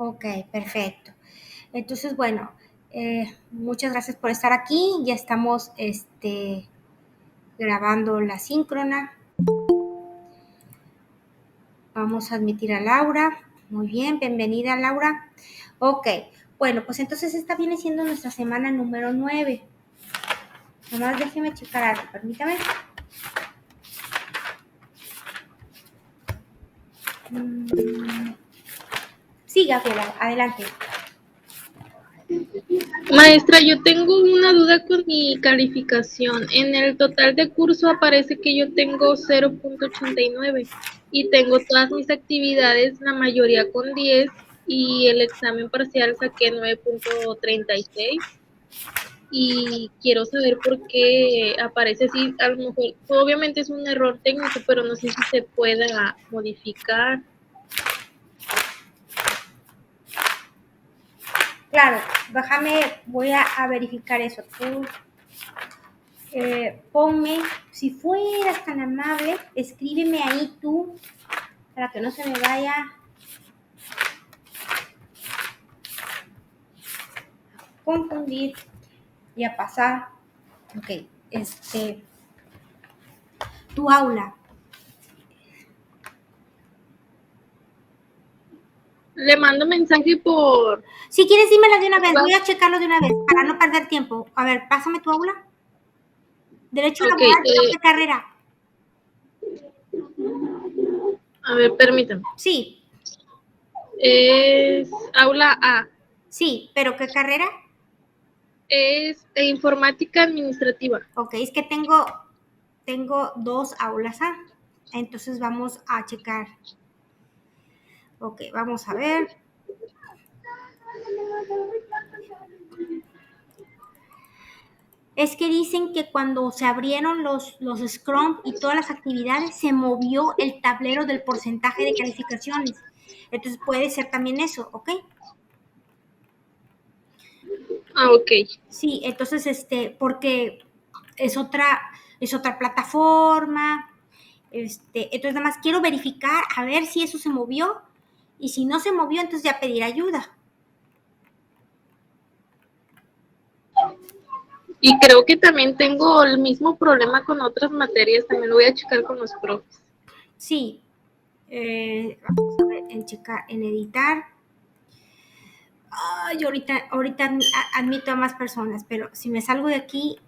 Ok, perfecto. Entonces, bueno, muchas gracias por estar aquí. Ya estamos grabando la síncrona. Vamos a admitir a Laura. Muy bien, bienvenida Laura. Ok, bueno, pues entonces esta viene siendo nuestra semana número 9. Nomás déjeme checar algo, permítame. Sí, Gabriela, adelante. Maestra, yo tengo una duda con mi calificación. En el total de curso aparece que yo tengo 0.89 y tengo todas mis actividades, la mayoría con 10 y el examen parcial saqué 9.36 y quiero saber por qué aparece así. A lo mejor, obviamente es un error técnico, pero no sé si se pueda modificar. Claro, voy a verificar eso. Tú, ponme, si fueras tan amable, escríbeme ahí tú, para que no se me vaya a confundir y a pasar. Ok, tu aula. Le mando mensaje por Si quieres, dímela de una vez, voy WhatsApp. a checarlo de una vez, para no perder tiempo. A ver, pásame tu aula. Derecho Ok, laboral, pero ¿qué carrera? a ver, permítame. Sí, Es aula A. sí, pero ¿qué carrera? Es informática administrativa. Ok, es que tengo dos aulas A. Entonces vamos a checar. Ok, vamos a ver. Es que dicen que cuando se abrieron los Scrum y todas las actividades, se movió el tablero del porcentaje de calificaciones. Entonces puede ser también eso, ¿ok? Ah, ok. Sí, entonces, porque es otra plataforma. Entonces nada más quiero verificar a ver si eso se movió. Y si no se movió, entonces ya pedir ayuda. Y creo que también tengo el mismo problema con otras materias. También lo voy a checar con los profes. Sí, vamos a ver, en checar, en editar. Ay, ahorita admito a más personas, pero si me salgo de aquí,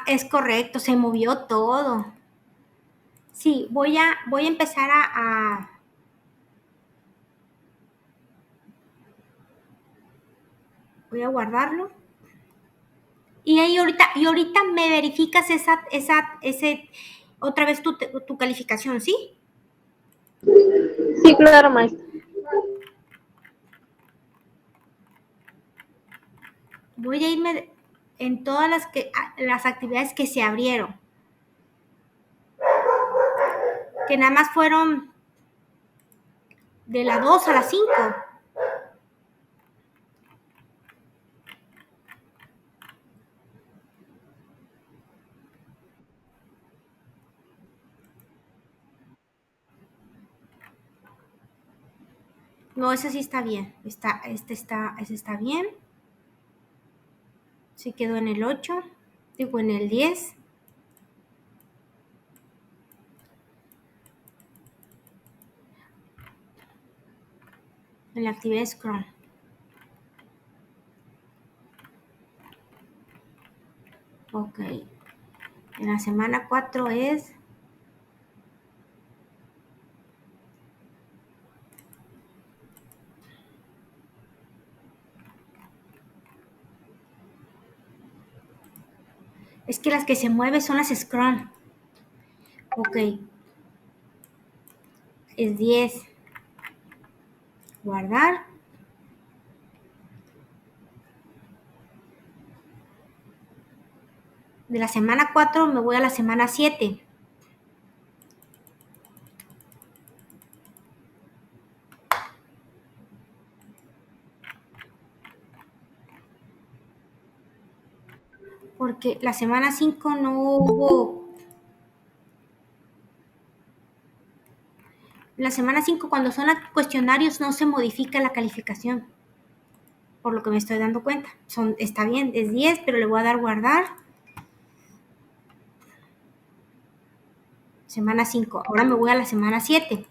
es correcto, se movió todo. Sí, voy a empezar voy a guardarlo. Y ahorita me verificas otra vez tu calificación, ¿sí? Sí, claro, maestra. Voy a irme en todas las actividades que se abrieron, que nada más fueron de la 2 a la 5. No, ese sí está bien. Ese está bien. Sí quedó en el 8. Digo, en el 10. En la actividad Scrum. Ok. En la semana 4 es... Es que las que se mueven son las Scrum. Ok. Es 10. Guardar. De la semana 4 me voy a la semana 7. Porque la semana 5 no hubo En la semana 5, cuando son cuestionarios, no se modifica la calificación, por lo que me estoy dando cuenta. Está bien, es 10, pero le voy a dar guardar. Semana 5. Ahora me voy a la semana 7.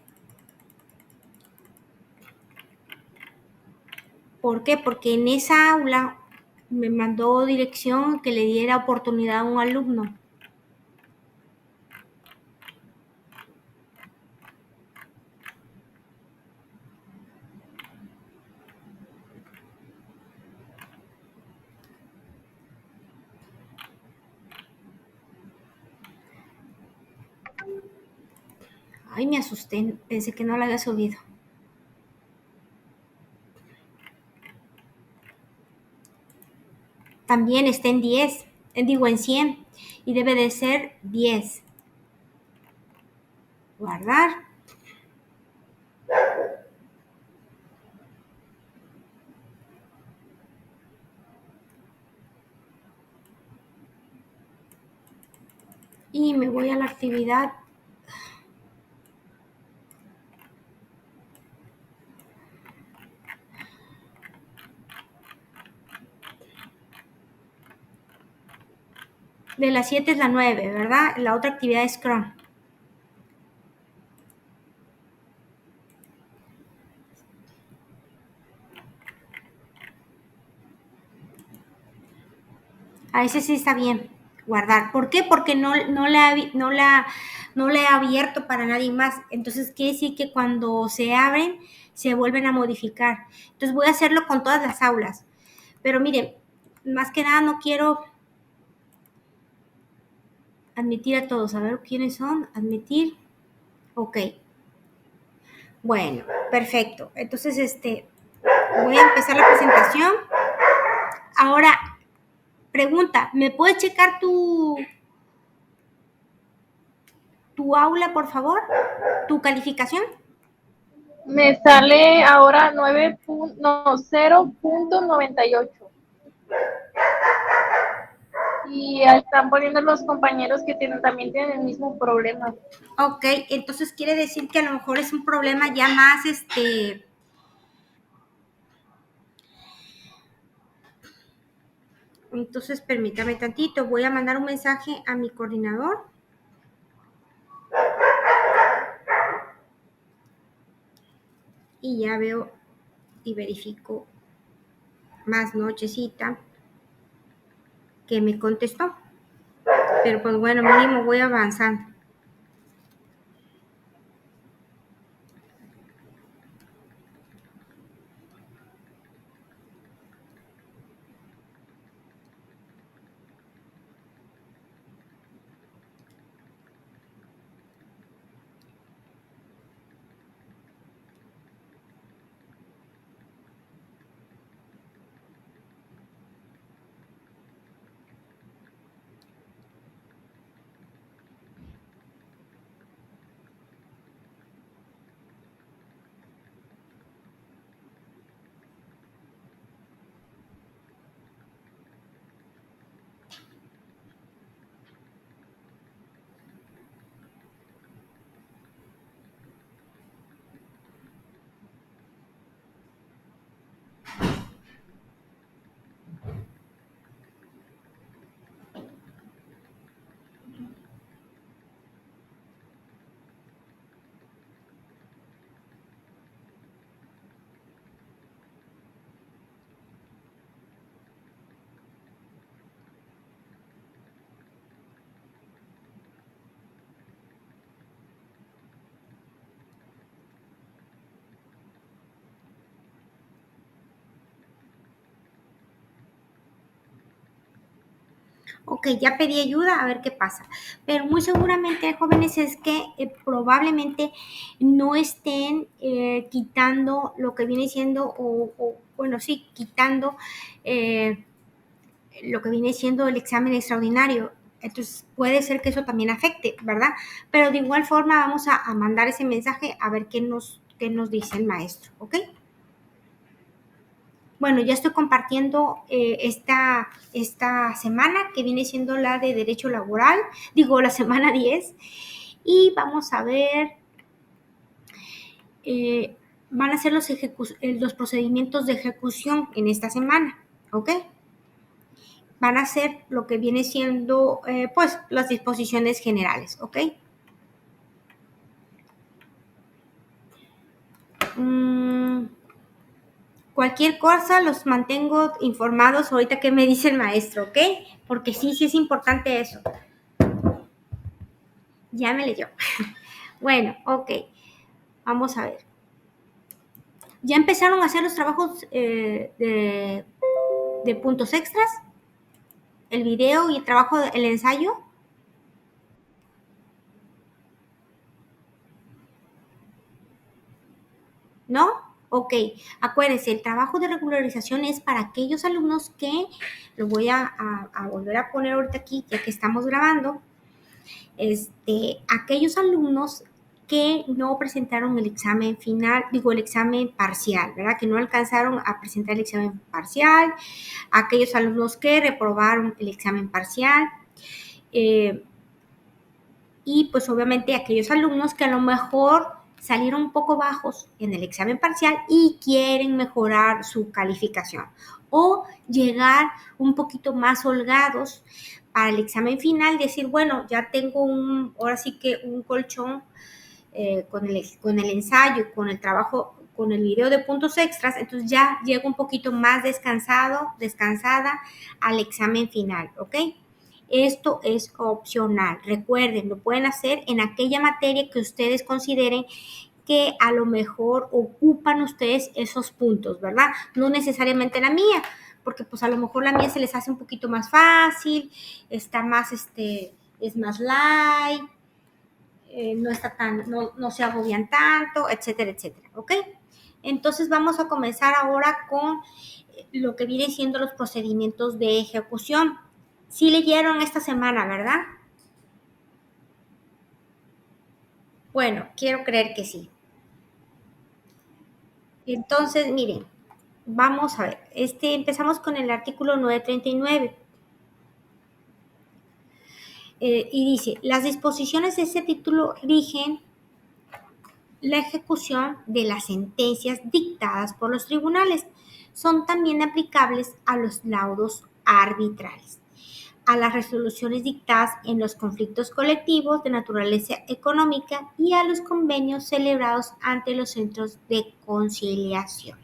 ¿Por qué? Porque en esa aula me mandó dirección que le diera oportunidad a un alumno. Ay, me asusté, pensé que no la había subido. También está en 10, digo en 100, y debe de ser 10. Guardar. Y me voy a la actividad. De las 7 es la 9, ¿verdad? La otra actividad es Scrum. A ese sí está bien. Guardar. ¿Por qué? Porque no la he abierto para nadie más. Entonces quiere decir que cuando se abren, se vuelven a modificar. Entonces voy a hacerlo con todas las aulas. Pero miren, más que nada no quiero admitir a todos. A ver quiénes son. Admitir. Ok. Bueno, perfecto. Entonces, voy a empezar la presentación. Ahora, pregunta, ¿me puedes checar tu aula, por favor? ¿Tu calificación? Me sale ahora 0.98. Y están poniendo los compañeros que también tienen el mismo problema. Ok, entonces quiere decir que a lo mejor es un problema ya más, Entonces permítame tantito, voy a mandar un mensaje a mi coordinador. Y ya veo y verifico más nochecita que me contestó. Pero pues bueno, mínimo voy avanzando. Ok, ya pedí ayuda, a ver qué pasa. Pero muy seguramente, jóvenes, es que probablemente no estén quitando lo que viene siendo, bueno, sí, quitando lo que viene siendo el examen extraordinario. Entonces puede ser que eso también afecte, ¿verdad? Pero de igual forma vamos a mandar ese mensaje a ver qué nos dice el maestro, ¿ok? Bueno, ya estoy compartiendo esta semana que viene siendo la de Derecho Laboral, digo la semana 10, y vamos a ver van a ser los procedimientos de ejecución en esta semana, ¿ok? Van a ser lo que viene siendo, pues, las disposiciones generales, ¿ok? Cualquier cosa los mantengo informados ahorita que me dice el maestro, ¿ok? Porque sí es importante eso. Ya me leyó. Bueno, ok. Vamos a ver. ¿Ya empezaron a hacer los trabajos de puntos extras? ¿El video y el trabajo, el ensayo? ¿No? Ok, acuérdense, el trabajo de regularización es para aquellos alumnos que, lo voy a volver a poner ahorita aquí, ya que estamos grabando, aquellos alumnos que no presentaron el examen final, digo el examen parcial, ¿verdad? Que no alcanzaron a presentar el examen parcial, aquellos alumnos que reprobaron el examen parcial, y pues obviamente aquellos alumnos que a lo mejor salieron un poco bajos en el examen parcial y quieren mejorar su calificación o llegar un poquito más holgados para el examen final, decir, bueno, ya tengo ahora sí que un colchón con el ensayo, con el trabajo, con el video de puntos extras, entonces ya llego un poquito más descansada al examen final, ¿ok? Esto es opcional. Recuerden, lo pueden hacer en aquella materia que ustedes consideren que a lo mejor ocupan ustedes esos puntos, ¿verdad? No necesariamente la mía, porque pues a lo mejor la mía se les hace un poquito más fácil, está más, es más light, no está tan, no se agobian tanto, etcétera, etcétera, ¿ok? Entonces vamos a comenzar ahora con lo que viene siendo los procedimientos de ejecución. Sí leyeron esta semana, ¿verdad? Bueno, quiero creer que sí. Entonces, miren, vamos a ver. Empezamos con el artículo 939. Y dice, las disposiciones de ese título rigen la ejecución de las sentencias dictadas por los tribunales. Son también aplicables a los laudos arbitrales, a las resoluciones dictadas en los conflictos colectivos de naturaleza económica y a los convenios celebrados ante los centros de conciliación.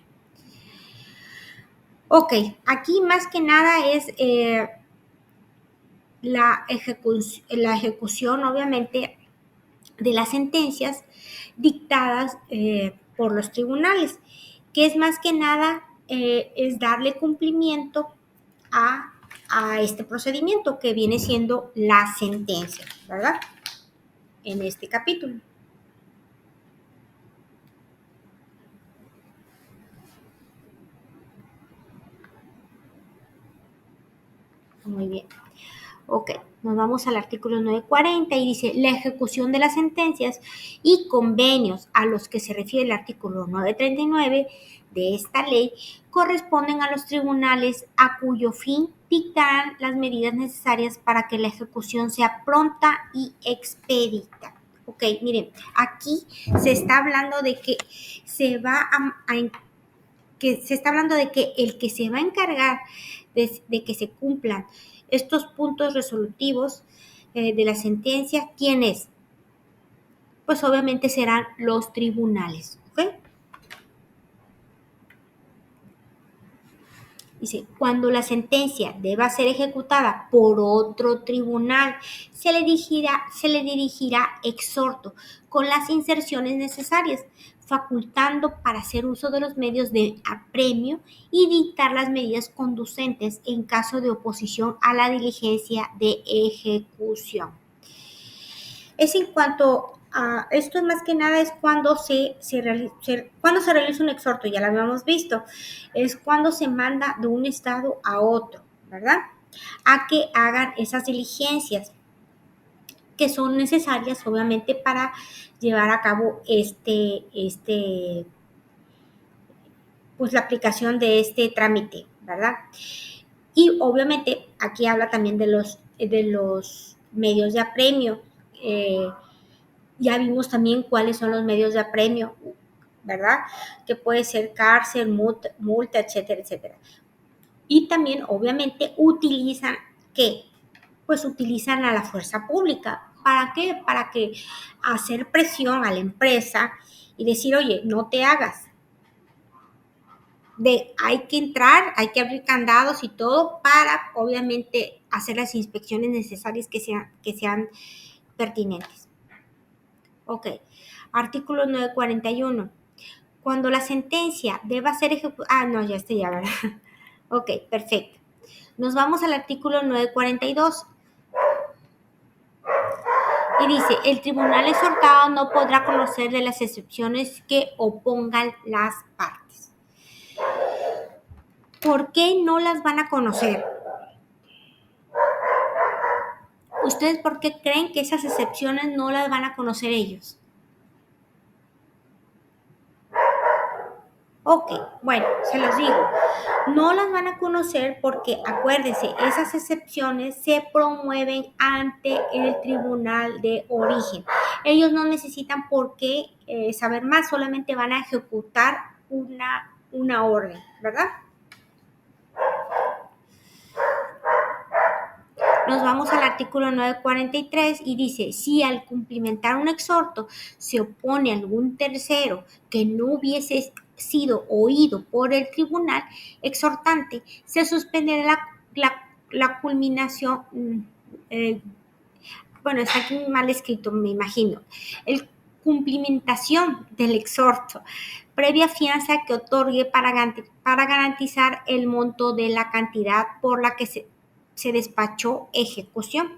Ok, aquí más que nada es la ejecución, obviamente, de las sentencias dictadas por los tribunales, que es más que nada es darle cumplimiento a este procedimiento que viene siendo la sentencia, ¿verdad? En este capítulo. Muy bien. Ok, nos vamos al artículo 940 y dice, la ejecución de las sentencias y convenios a los que se refiere el artículo 939 de esta ley corresponden a los tribunales a cuyo fin dictarán las medidas necesarias para que la ejecución sea pronta y expedita. Ok, miren, aquí se está hablando de que se está hablando de que el que se va a encargar de que se cumplan estos puntos resolutivos de la sentencia, ¿quién es? Pues obviamente serán los tribunales, ¿ok? Dice, cuando la sentencia deba ser ejecutada por otro tribunal, se le dirigirá exhorto con las inserciones necesarias, facultando para hacer uso de los medios de apremio y dictar las medidas conducentes en caso de oposición a la diligencia de ejecución. Es en cuanto a esto, más que nada es cuando cuando se realiza un exhorto, ya lo habíamos visto, es cuando se manda de un estado a otro, ¿verdad? A que hagan esas diligencias que son necesarias, obviamente, para llevar a cabo pues la aplicación de este trámite, ¿verdad? Y obviamente aquí habla también de los medios de apremio. Ya vimos también cuáles son los medios de apremio. ¿verdad? Que puede ser cárcel, multa, etcétera, etcétera. Y también, obviamente, utilizan, ¿qué? Pues utilizan a la fuerza pública. ¿Para qué? Para que hacer presión a la empresa y decir, oye, no te hagas. Hay que entrar, hay que abrir candados y todo para, obviamente, hacer las inspecciones necesarias que sean pertinentes. Ok. Artículo 941. Cuando la sentencia deba ser ejecutada... Ah, no, ya estoy ya, ¿verdad? Ok, perfecto. Nos vamos al artículo 942. Y dice, el tribunal exhortado no podrá conocer de las excepciones que opongan las partes. ¿Por qué no las van a conocer? ¿Ustedes por qué creen que esas excepciones no las van a conocer ellos? Ok, bueno, se los digo. No las van a conocer porque, acuérdense, esas excepciones se promueven ante el tribunal de origen. Ellos no necesitan por qué saber más, solamente van a ejecutar una orden, ¿verdad? Nos vamos al artículo 943 y dice, si al cumplimentar un exhorto se opone algún tercero que no hubiese sido oído por el tribunal exhortante, se suspenderá la culminación, bueno, está aquí mal escrito, me imagino, el cumplimentación del exhorto, previa fianza que otorgue para garantizar el monto de la cantidad por la que se despachó ejecución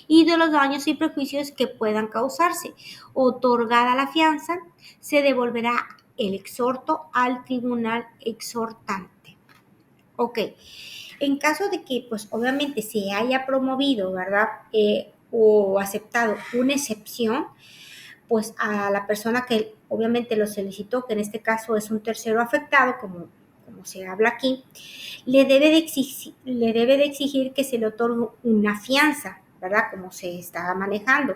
y de los daños y perjuicios que puedan causarse. Otorgada la fianza, se devolverá el exhorto al tribunal exhortante. Ok, en caso de que, pues obviamente se haya promovido, ¿verdad? O aceptado una excepción, pues a la persona que obviamente lo solicitó, que en este caso es un tercero afectado, como se habla aquí, le debe de exigir que se le otorgue una fianza, ¿verdad? Como se está manejando,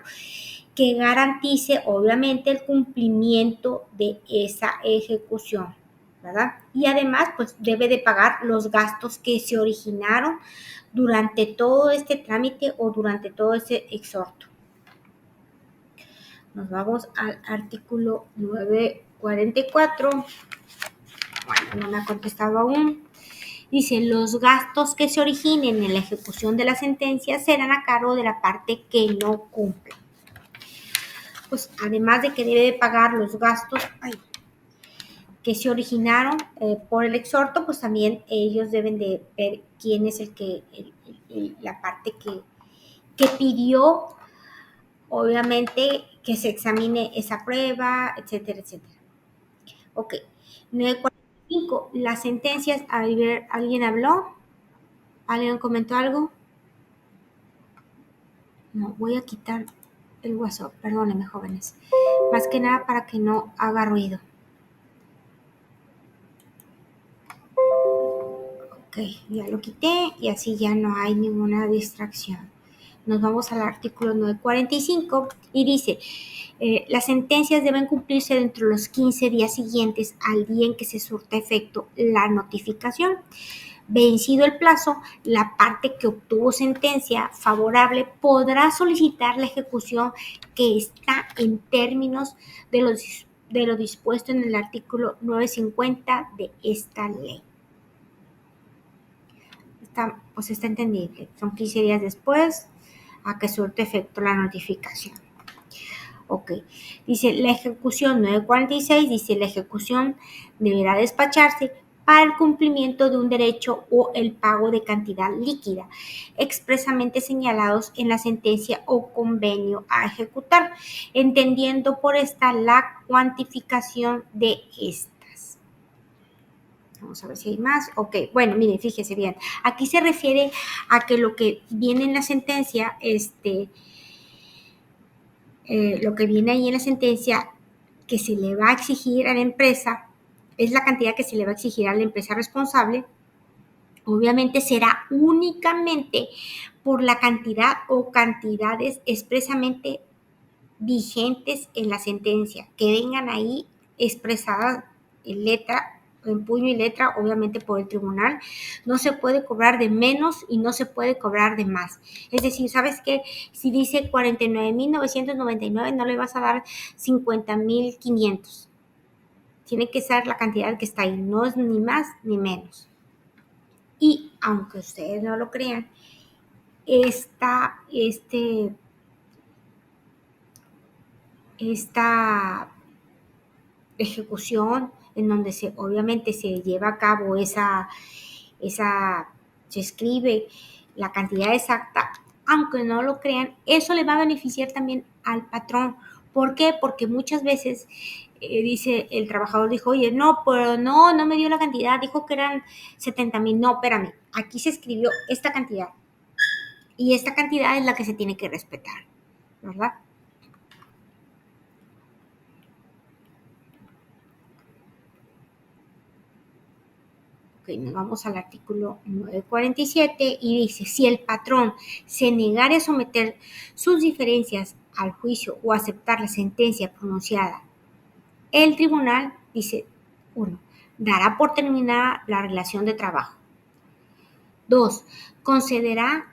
que garantice obviamente el cumplimiento de esa ejecución, ¿verdad? Y además, pues debe de pagar los gastos que se originaron durante todo este trámite o durante todo ese exhorto. Nos vamos al artículo 944. Bueno, no me ha contestado aún. Dice, los gastos que se originen en la ejecución de la sentencia serán a cargo de la parte que no cumple. Pues además de que debe de pagar los gastos que se originaron por el exhorto, pues también ellos deben de ver quién es la parte que pidió, obviamente, que se examine esa prueba, etcétera, etcétera. Ok. 945. Las sentencias, a ver, ¿alguien habló? ¿Alguien comentó algo? No, voy a quitar el WhatsApp, perdónenme, jóvenes. Más que nada para que no haga ruido. Ok, ya lo quité y así ya no hay ninguna distracción. Nos vamos al artículo 945 y dice, las sentencias deben cumplirse dentro de los 15 días siguientes al día en que se surta efecto la notificación. Vencido el plazo, la parte que obtuvo sentencia favorable podrá solicitar la ejecución que está en términos de lo dispuesto en el artículo 950 de esta ley. Está entendible. Son 15 días después a que surte efecto la notificación. Ok. Dice la ejecución 946, dice la ejecución deberá despacharse para el cumplimiento de un derecho o el pago de cantidad líquida, expresamente señalados en la sentencia o convenio a ejecutar, entendiendo por esta la cuantificación de estas. Vamos a ver si hay más. Ok, bueno, miren, fíjense bien. Aquí se refiere a que lo que viene en la sentencia, lo que viene ahí en la sentencia que se le va a exigir a la empresa, es la cantidad que se le va a exigir a la empresa responsable, obviamente será únicamente por la cantidad o cantidades expresamente vigentes en la sentencia, que vengan ahí expresada en letra, en puño y letra, obviamente por el tribunal. No se puede cobrar de menos y no se puede cobrar de más. Es decir, ¿sabes qué? Si dice 49,999, no le vas a dar 50,500. Tiene que ser la cantidad que está ahí, no es ni más ni menos. Y aunque ustedes no lo crean, esta ejecución en donde obviamente se lleva a cabo se escribe la cantidad exacta, aunque no lo crean, eso le va a beneficiar también al patrón. ¿Por qué? Porque muchas veces dice el trabajador, dijo, oye, no, pero no me dio la cantidad, dijo que eran 70,000. No, espérame, aquí se escribió esta cantidad y esta cantidad es la que se tiene que respetar, ¿verdad? Ok, nos vamos al artículo 947 y dice, si el patrón se negare a someter sus diferencias al juicio o aceptar la sentencia pronunciada, el tribunal, dice, 1, dará por terminada la relación de trabajo. 2, condenará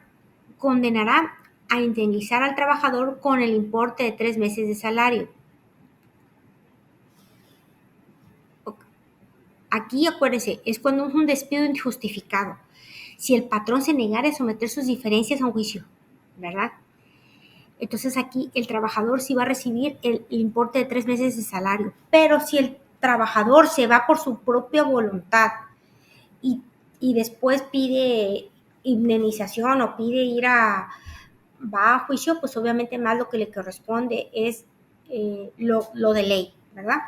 a indemnizar al trabajador con el importe de 3 meses de salario. Aquí, acuérdense, es cuando es un despido injustificado. Si el patrón se negara a someter sus diferencias a un juicio, ¿verdad? Entonces aquí el trabajador sí va a recibir el importe de 3 meses de salario. Pero si el trabajador se va por su propia voluntad y después pide indemnización o pide va a juicio, pues obviamente más lo que le corresponde es lo de ley, ¿verdad?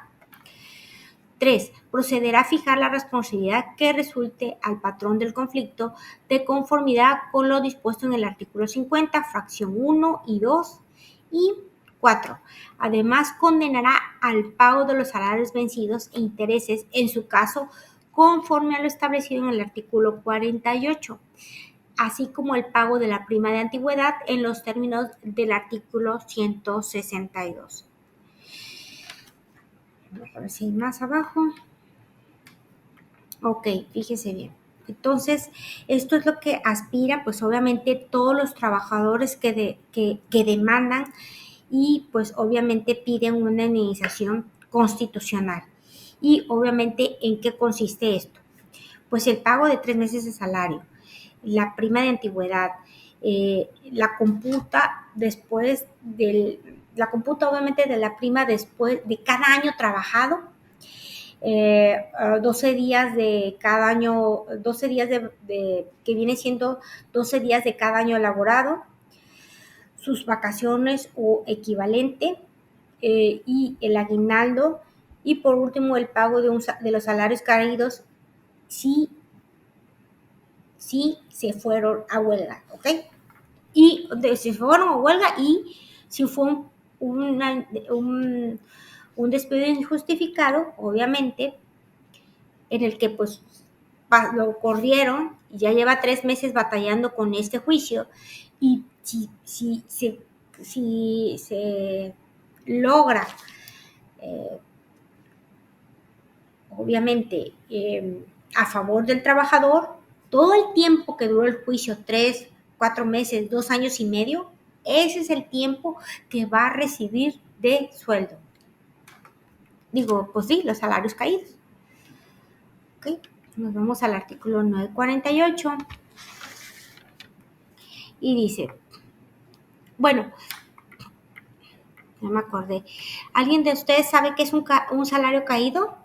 3. Procederá a fijar la responsabilidad que resulte al patrón del conflicto de conformidad con lo dispuesto en el artículo 50, fracción 1 y 2. Y 4. Además, condenará al pago de los salarios vencidos e intereses, en su caso, conforme a lo establecido en el artículo 48, así como el pago de la prima de antigüedad en los términos del artículo 162. A ver si hay más abajo. Ok, fíjese bien. Entonces, esto es lo que aspira, pues obviamente todos los trabajadores que demandan y pues obviamente piden una indemnización constitucional. Y obviamente, ¿en qué consiste esto? Pues el pago de 3 meses de salario, la prima de antigüedad, la computa obviamente de la prima después de cada año trabajado, 12 días de cada año, 12 días que viene siendo 12 días de cada año elaborado, sus vacaciones o equivalente, y el aguinaldo, y por último el pago de los salarios caídos si se fueron a huelga, ¿ok? Y si fueron a huelga y si fue un despido injustificado, obviamente, en el que pues lo corrieron y ya lleva 3 meses batallando con este juicio, y si se logra, obviamente, a favor del trabajador, todo el tiempo que duró el juicio, 3, 4 meses, 2 años y medio, ese es el tiempo que va a recibir de sueldo. Digo, pues sí, los salarios caídos. ¿Okay? Nos vamos al artículo 948 y dice, bueno, ya me acordé. ¿Alguien de ustedes sabe qué es un salario caído?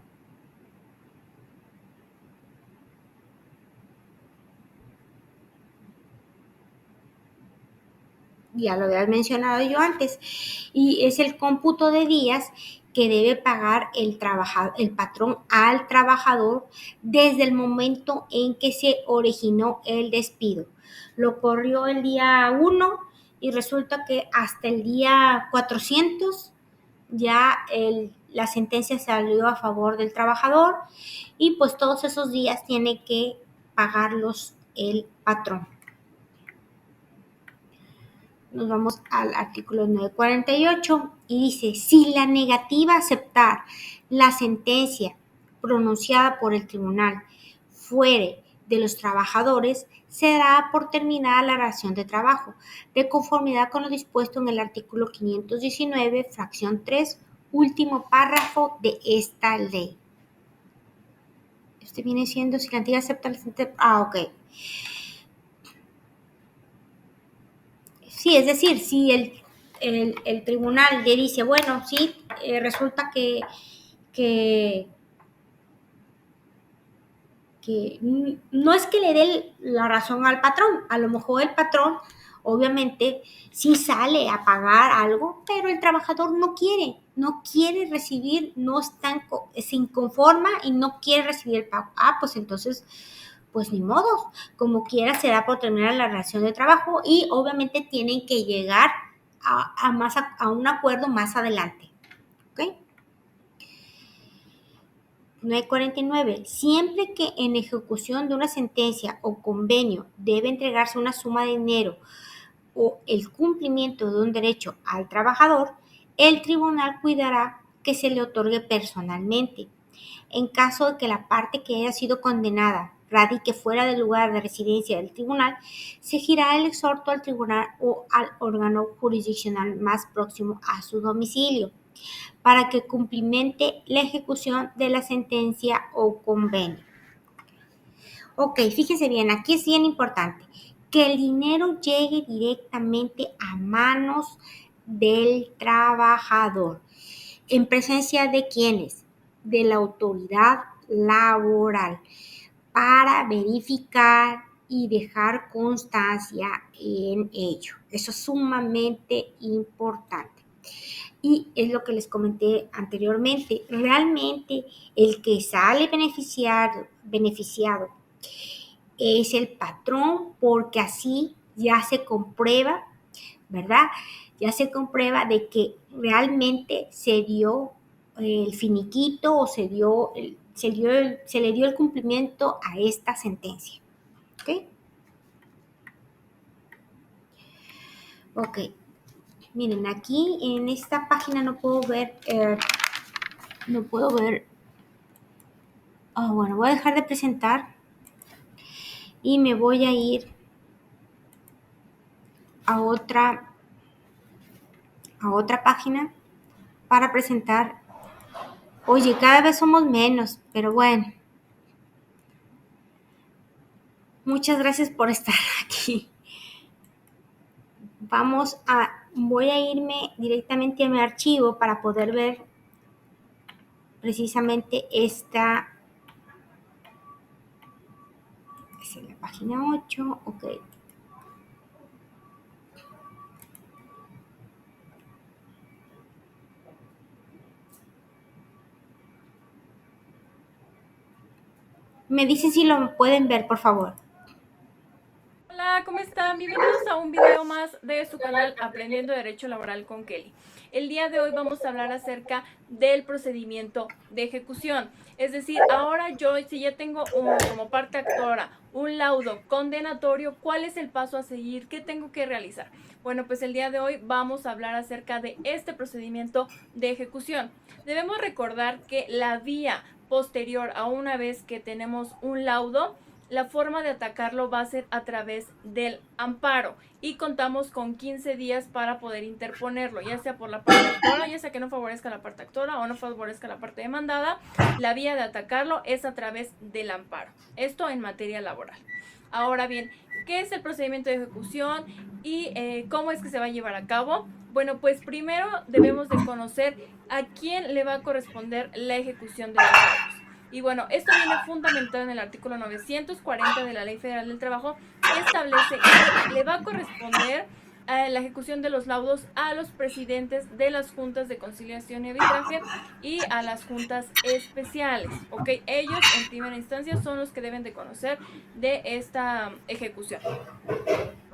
Ya lo había mencionado yo antes. Y es el cómputo de días que debe pagar el patrón al trabajador desde el momento en que se originó el despido. Lo corrió el día 1 y resulta que hasta el día 400 ya la sentencia salió a favor del trabajador, y pues todos esos días tiene que pagarlos el patrón. nos vamos al artículo 948 y dice, si la negativa a aceptar la sentencia pronunciada por el tribunal fuere de los trabajadores, se da por terminada la relación de trabajo, de conformidad con lo dispuesto en el artículo 519, fracción 3, último párrafo de esta ley. Este viene siendo, si la entidad acepta la sentencia... ok. Sí, es decir, si el tribunal le dice, bueno, sí, resulta que no es que le dé la razón al patrón, a lo mejor el patrón obviamente sí sale a pagar algo, pero el trabajador no quiere recibir, se inconforma y no quiere recibir el pago. Pues entonces, pues ni modo, como quiera se da por terminar la relación de trabajo y obviamente tienen que llegar a un acuerdo más adelante. ¿Ok? 949. Siempre que en ejecución de una sentencia o convenio debe entregarse una suma de dinero o el cumplimiento de un derecho al trabajador, el tribunal cuidará que se le otorgue personalmente. En caso de que la parte que haya sido condenada radique fuera del lugar de residencia del tribunal, se girará el exhorto al tribunal o al órgano jurisdiccional más próximo a su domicilio para que cumplimente la ejecución de la sentencia o convenio. Ok, fíjense bien, aquí es bien importante que el dinero llegue directamente a manos del trabajador. ¿En presencia de quiénes? De la autoridad laboral, para verificar y dejar constancia en ello. Eso es sumamente importante. Y es lo que les comenté anteriormente. Realmente el que sale beneficiado es el patrón, porque así ya se comprueba, ¿verdad? Ya se comprueba de que realmente se dio el finiquito o se le dio el cumplimiento a esta sentencia. ¿Ok? Ok. Miren, aquí en esta página no puedo ver. Bueno, voy a dejar de presentar y me voy a ir a otra página para presentar. Oye, cada vez somos menos, pero bueno. Muchas gracias por estar aquí. Voy a irme directamente a mi archivo para poder ver precisamente esta. Es la página 8, ok. Me dicen si lo pueden ver, por favor. Hola, ¿cómo están? Bienvenidos a un video más de su canal Aprendiendo Derecho Laboral con Kelly. El día de hoy vamos a hablar acerca del procedimiento de ejecución. Es decir, ahora si ya tengo como parte actora un laudo condenatorio, ¿cuál es el paso a seguir? ¿Qué tengo que realizar? Bueno, pues el día de hoy vamos a hablar acerca de este procedimiento de ejecución. Debemos recordar que la vía posterior a una vez que tenemos un laudo, la forma de atacarlo va a ser a través del amparo y contamos con 15 días para poder interponerlo, ya sea por la parte actora, ya sea que no favorezca la parte actora o no favorezca la parte demandada. La vía de atacarlo es a través del amparo. Esto en materia laboral. Ahora bien, ¿qué es el procedimiento de ejecución y cómo es que se va a llevar a cabo? Bueno, pues primero debemos de conocer a quién le va a corresponder la ejecución de los laudos. Y bueno, esto viene fundamentado en el artículo 940 de la Ley Federal del Trabajo, que establece que le va a corresponder la ejecución de los laudos a los presidentes de las juntas de conciliación y arbitraje y a las juntas especiales, ¿ok? Ellos en primera instancia son los que deben de conocer de esta ejecución.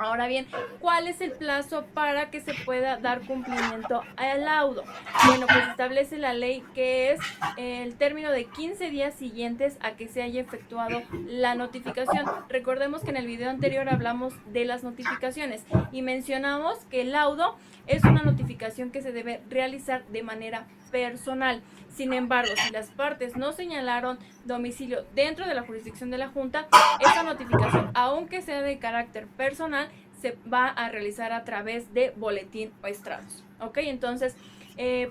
Ahora bien, ¿cuál es el plazo para que se pueda dar cumplimiento al laudo? Bueno, pues establece la ley que es el término de 15 días siguientes a que se haya efectuado la notificación. Recordemos que en el video anterior hablamos de las notificaciones y mencionamos que el laudo es una notificación que se debe realizar de manera personal. Sin embargo, si las partes no señalaron domicilio dentro de la jurisdicción de la Junta, esa notificación, aunque sea de carácter personal, se va a realizar a través de boletín o estrados. ¿Ok? Entonces,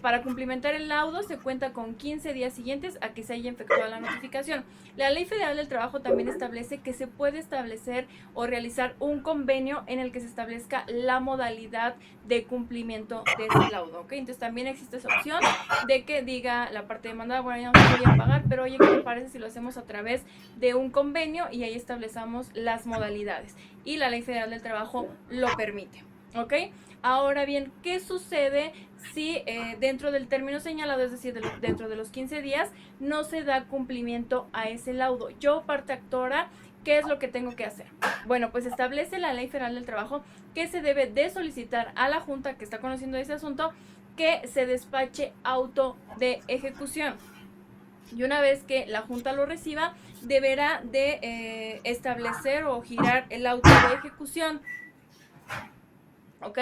para cumplimentar el laudo se cuenta con 15 días siguientes a que se haya efectuado la notificación. La Ley Federal del Trabajo también establece que se puede establecer o realizar un convenio en el que se establezca la modalidad de cumplimiento de ese laudo. ¿Ok? Entonces también existe esa opción de que diga la parte demandada, bueno, ya no se voy a pagar, pero oye, ¿qué te parece si lo hacemos a través de un convenio? Y ahí establecemos las modalidades. Y la Ley Federal del Trabajo lo permite. ¿Ok? Ahora bien, ¿qué sucede si dentro del término señalado, es decir, dentro de los 15 días, no se da cumplimiento a ese laudo? Yo, parte actora, ¿qué es lo que tengo que hacer? Bueno, pues establece la Ley Federal del Trabajo que se debe de solicitar a la Junta que está conociendo ese asunto que se despache auto de ejecución. Y una vez que la Junta lo reciba, deberá de establecer o girar el auto de ejecución. ¿Ok?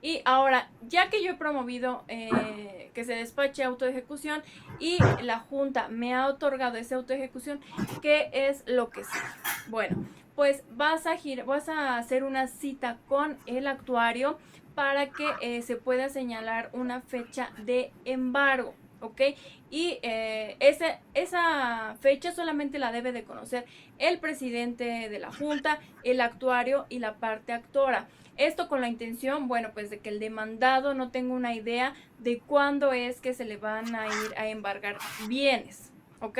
Y ahora, ya que yo he promovido que se despache auto de ejecución y la Junta me ha otorgado ese auto de ejecución, ¿qué es lo que sigue? Bueno, pues vas a hacer una cita con el actuario para que se pueda señalar una fecha de embargo. ¿Ok? Y esa fecha solamente la debe de conocer el presidente de la Junta, el actuario y la parte actora. Esto con la intención, bueno, pues de que el demandado no tenga una idea de cuándo es que se le van a ir a embargar bienes, ¿ok?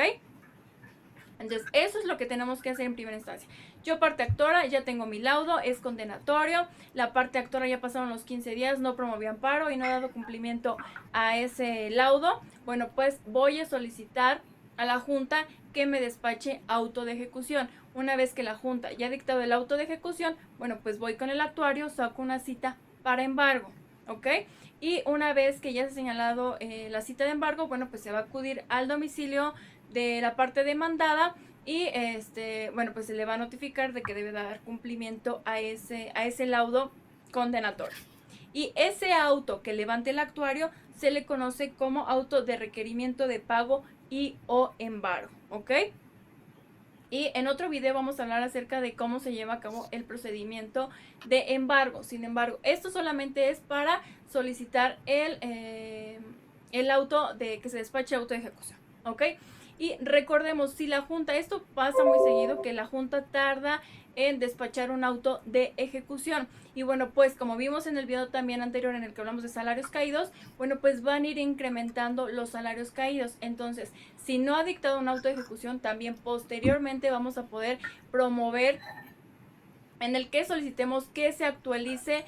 Entonces, eso es lo que tenemos que hacer en primera instancia. Yo, parte actora, ya tengo mi laudo, es condenatorio. La parte actora ya pasaron los 15 días, no promovió amparo y no ha dado cumplimiento a ese laudo. Bueno, pues voy a solicitar a la Junta que me despache auto de ejecución. Una vez que la Junta ya ha dictado el auto de ejecución, bueno, pues voy con el actuario, saco una cita para embargo, ¿ok? Y una vez que ya se ha señalado la cita de embargo, bueno, pues se va a acudir al domicilio de la parte demandada y bueno, pues se le va a notificar de que debe dar cumplimiento a ese laudo condenatorio. Y ese auto que levante el actuario se le conoce como auto de requerimiento de pago y o embargo, ¿ok? Y en otro video vamos a hablar acerca de cómo se lleva a cabo el procedimiento de embargo. Sin embargo, esto solamente es para solicitar el auto de que se despache auto de ejecución, ¿ok? Y recordemos, si la Junta, esto pasa muy seguido, que la Junta tarda en despachar un auto de ejecución. Y bueno, pues como vimos en el video también anterior en el que hablamos de salarios caídos, bueno, pues van a ir incrementando los salarios caídos. Entonces, si no ha dictado un auto de ejecución, también posteriormente vamos a poder promover en el que solicitemos que se actualice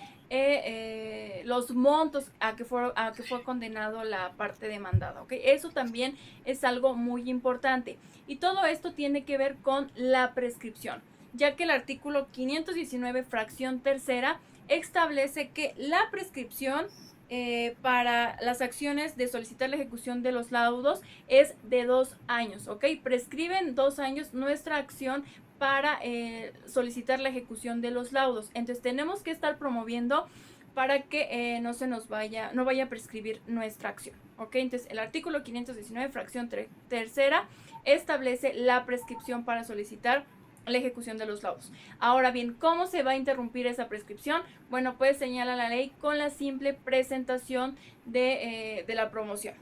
los montos a que fue condenado la parte demandada, ¿ok? Eso también es algo muy importante. Y todo esto tiene que ver con la prescripción, ya que el artículo 519, fracción tercera, establece que la prescripción para las acciones de solicitar la ejecución de los laudos es de 2 años, ¿ok? Prescriben 2 años nuestra acción para solicitar la ejecución de los laudos. Entonces tenemos que estar promoviendo para que no vaya a prescribir nuestra acción, ¿ok? Entonces el artículo 519, fracción tercera, establece la prescripción para solicitar la ejecución de los laudos. Ahora bien, ¿cómo se va a interrumpir esa prescripción? Bueno, pues señala la ley con la simple presentación de la promoción.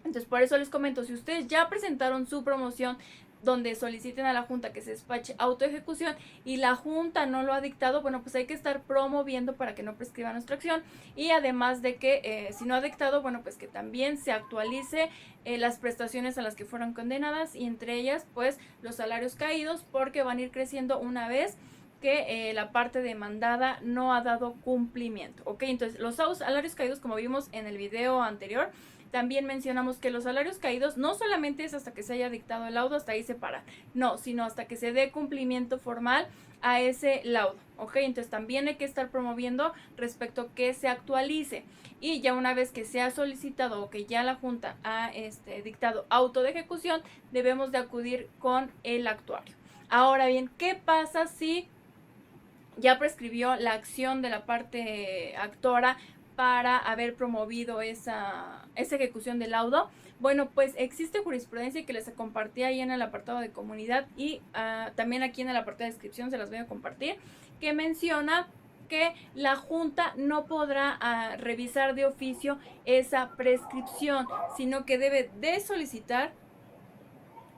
Entonces, por eso les comento, si ustedes ya presentaron su promoción donde soliciten a la Junta que se despache autoejecución y la Junta no lo ha dictado, bueno, pues hay que estar promoviendo para que no prescriba nuestra acción y además de que si no ha dictado, bueno, pues que también se actualice las prestaciones a las que fueron condenadas y entre ellas, pues los salarios caídos porque van a ir creciendo una vez que la parte demandada no ha dado cumplimiento, ¿ok? Entonces, los salarios caídos, como vimos en el video anterior, También mencionamos que los salarios caídos no solamente es hasta que se haya dictado el laudo, hasta ahí se paran, no, sino hasta que se dé cumplimiento formal a ese laudo, ¿ok? Entonces también hay que estar promoviendo respecto a que se actualice, y ya una vez que se ha solicitado o que ya la Junta ha dictado auto de ejecución, debemos de acudir con el actuario. Ahora bien, ¿qué pasa si ya prescribió la acción de la parte actora para haber promovido esa ejecución del laudo? Bueno, pues existe jurisprudencia que les compartí ahí en el apartado de comunidad, y también aquí en el apartado de descripción se las voy a compartir, que menciona que la Junta no podrá revisar de oficio esa prescripción, sino que debe de solicitar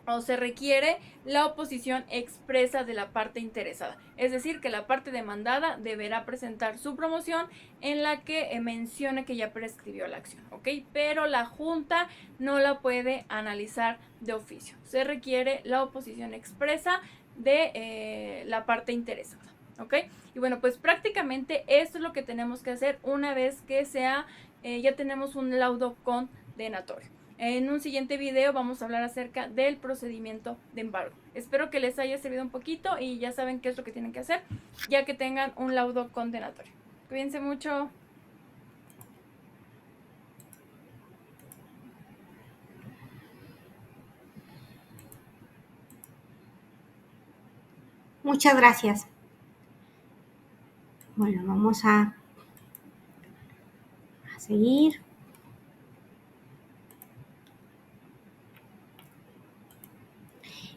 o se requiere la oposición expresa de la parte interesada. Es decir, que la parte demandada deberá presentar su promoción en la que mencione que ya prescribió la acción, ¿ok? Pero la Junta no la puede analizar de oficio. Se requiere la oposición expresa de la parte interesada, ¿ok? Y bueno, pues prácticamente esto es lo que tenemos que hacer una vez que ya tenemos un laudo condenatorio. En un siguiente video vamos a hablar acerca del procedimiento de embargo. Espero que les haya servido un poquito y ya saben qué es lo que tienen que hacer ya que tengan un laudo condenatorio. Cuídense mucho. Muchas gracias. Bueno, vamos a seguir.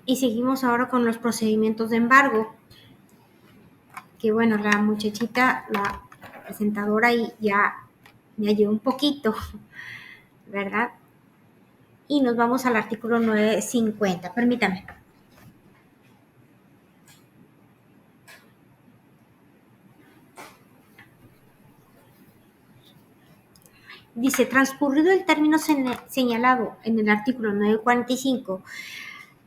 Y seguimos ahora con los procedimientos de embargo. Que bueno, la muchachita, la presentadora, y ya me ayudó un poquito, ¿verdad? Y nos vamos al artículo 950. Permítame. Dice, transcurrido el término señalado en el artículo 945,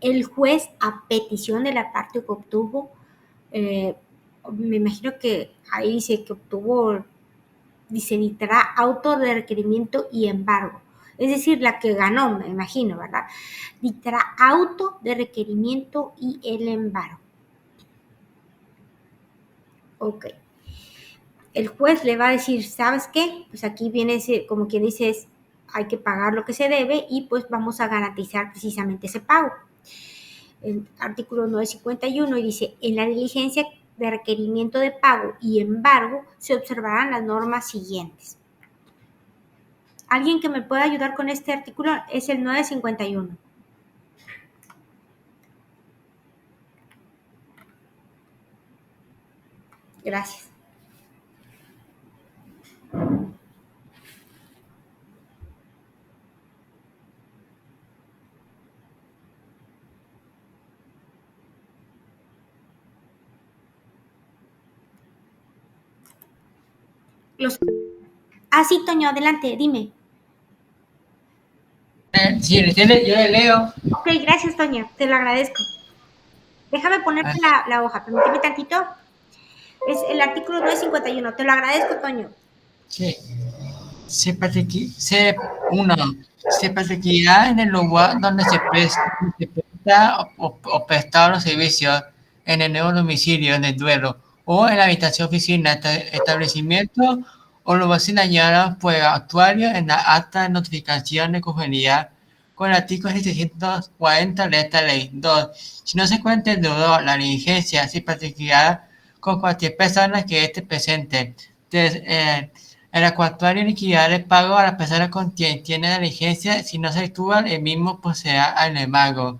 el juez, a petición de la parte que obtuvo, me imagino que ahí dice que obtuvo, dice, dictará auto de requerimiento y embargo. Es decir, la que ganó, me imagino, ¿verdad? Dictará auto de requerimiento y el embargo. Ok. El juez le va a decir, ¿sabes qué? Pues aquí viene, como quien dice, hay que pagar lo que se debe y pues vamos a garantizar precisamente ese pago. El artículo 951 dice, en la diligencia de requerimiento de pago y embargo se observarán las normas siguientes. ¿Alguien que me pueda ayudar con este artículo? Es el 951. Gracias. Sí, Toño, adelante, dime. Si entiende, yo le leo. Ok, gracias, Toño, te lo agradezco. Déjame ponerte la hoja, permíteme tantito. Es el artículo 951, te lo agradezco, Toño. Sí. Se practicará en el lugar donde se presta o prestado los servicios, en el nuevo domicilio, en el duelo, o en la habitación oficina, establecimiento o lugar señalado por el actuario en la acta de notificación de conformidad con el artículo 740 de esta ley. 2. Si no se cuenta el deudor, la diligencia se practicará con cualquier persona que esté presente. 3. El actuario liquidará el pago a la persona con quien tiene la diligencia. Si no se actúa, el mismo procederá al embargo.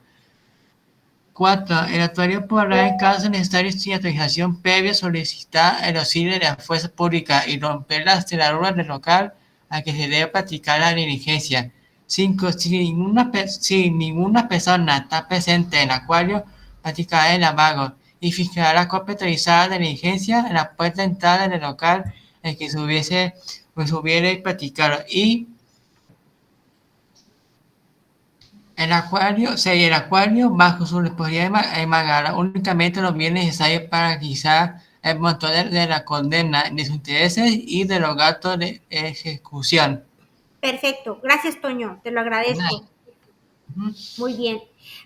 4. El actuario podrá, en caso necesario, sin autorización previa, solicitar el auxilio de la fuerza pública y romper las cerraduras del local a que se debe practicar la diligencia. 5. Si ninguna persona está presente en el acuario, practicará el embargo y fijará la copia autorizada de la diligencia en la puerta de entrada del local en que se hubiera practicado. Y el acuario bajo su responsabilidad embargará únicamente los bienes necesarios para garantizar el monto de la condena, de sus intereses y de los gastos de ejecución. Perfecto. Gracias, Toño. Te lo agradezco. Ujú. Muy bien.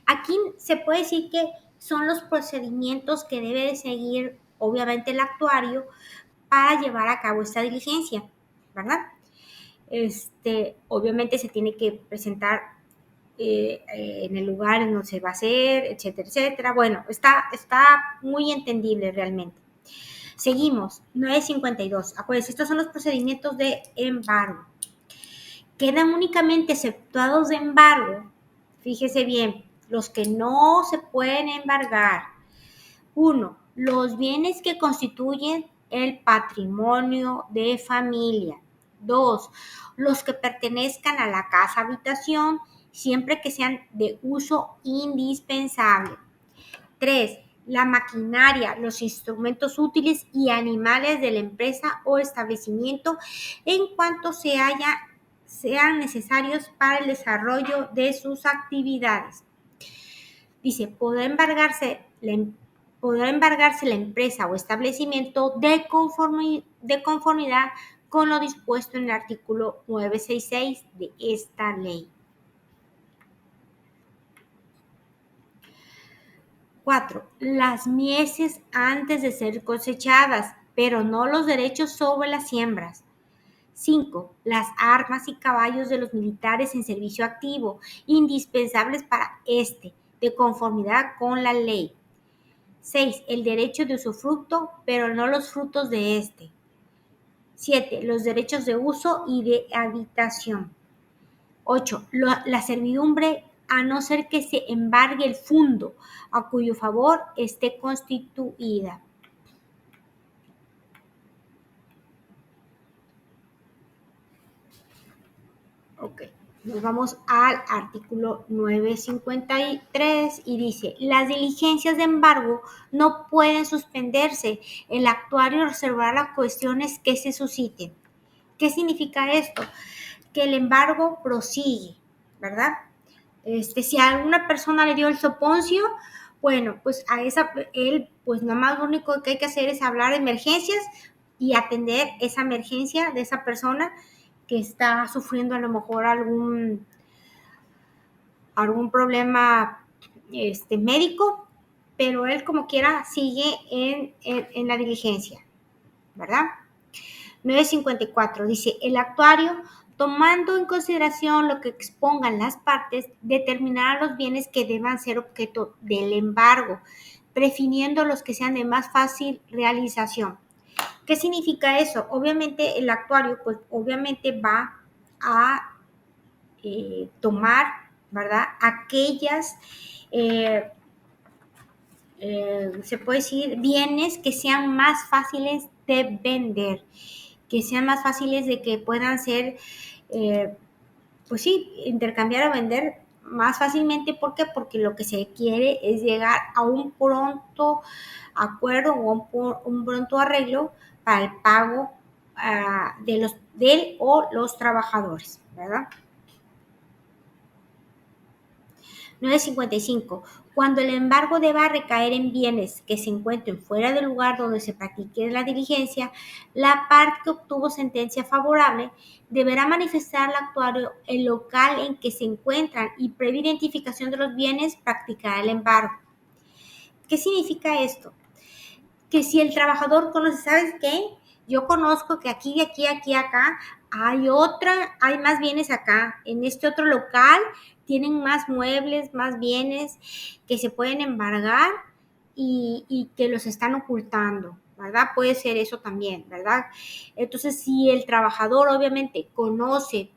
Aquí se puede decir que son los procedimientos que debe de seguir, obviamente, el actuario para llevar a cabo esta diligencia, ¿verdad? Obviamente se tiene que presentar en el lugar en donde se va a hacer, etcétera, etcétera. Bueno, está muy entendible realmente. Seguimos, 952. Acuérdense, estos son los procedimientos de embargo. Quedan únicamente exceptuados de embargo, fíjese bien, los que no se pueden embargar. 1. Los bienes que constituyen el patrimonio de familia. 2. Los que pertenezcan a la casa habitación, siempre que sean de uso indispensable. 3. La maquinaria, los instrumentos útiles y animales de la empresa o establecimiento en cuanto sean necesarios para el desarrollo de sus actividades. Dice, podrá embargarse la empresa o establecimiento de conformidad con lo dispuesto en el artículo 966 de esta ley. 4. Las mieses antes de ser cosechadas, pero no los derechos sobre las siembras. 5. Las armas y caballos de los militares en servicio activo, indispensables para de conformidad con la ley. 6. El derecho de usufructo, pero no los frutos de 7. Los derechos de uso y de habitación. 8. La servidumbre, a no ser que se embargue el fundo a cuyo favor esté constituida. Ok, nos vamos al artículo 953 y dice, las diligencias de embargo no pueden suspenderse. El actuario reservará las cuestiones que se susciten. ¿Qué significa esto? Que el embargo prosigue, ¿verdad? Si a alguna persona le dio el soponcio, bueno, pues él, pues nada más lo único que hay que hacer es hablar de emergencias y atender esa emergencia de esa persona que está sufriendo a lo mejor algún problema médico, pero él como quiera sigue en la diligencia, ¿verdad? 954 dice, el actuario, tomando en consideración lo que expongan las partes, determinará los bienes que deban ser objeto del embargo, prefiriendo los que sean de más fácil realización. ¿Qué significa eso? Obviamente el actuario, pues obviamente va a tomar, ¿verdad? Aquellas, se puede decir, bienes que sean más fáciles de vender, que sean más fáciles de que puedan ser, pues sí, intercambiar o vender más fácilmente. ¿Por qué? Porque lo que se quiere es llegar a un pronto acuerdo o un pronto arreglo para el pago de él o los trabajadores, ¿verdad? 955. Cuando el embargo deba recaer en bienes que se encuentren fuera del lugar donde se practique la diligencia, la parte que obtuvo sentencia favorable deberá manifestar al actuario el local en que se encuentran y previa identificación de los bienes practicará el embargo. ¿Qué significa esto? Que si el trabajador conoce, ¿sabes qué? Yo conozco que aquí, acá, hay más bienes acá. En este otro local tienen más muebles, más bienes que se pueden embargar y que los están ocultando, ¿verdad? Puede ser eso también, ¿verdad? Entonces, si el trabajador obviamente conoce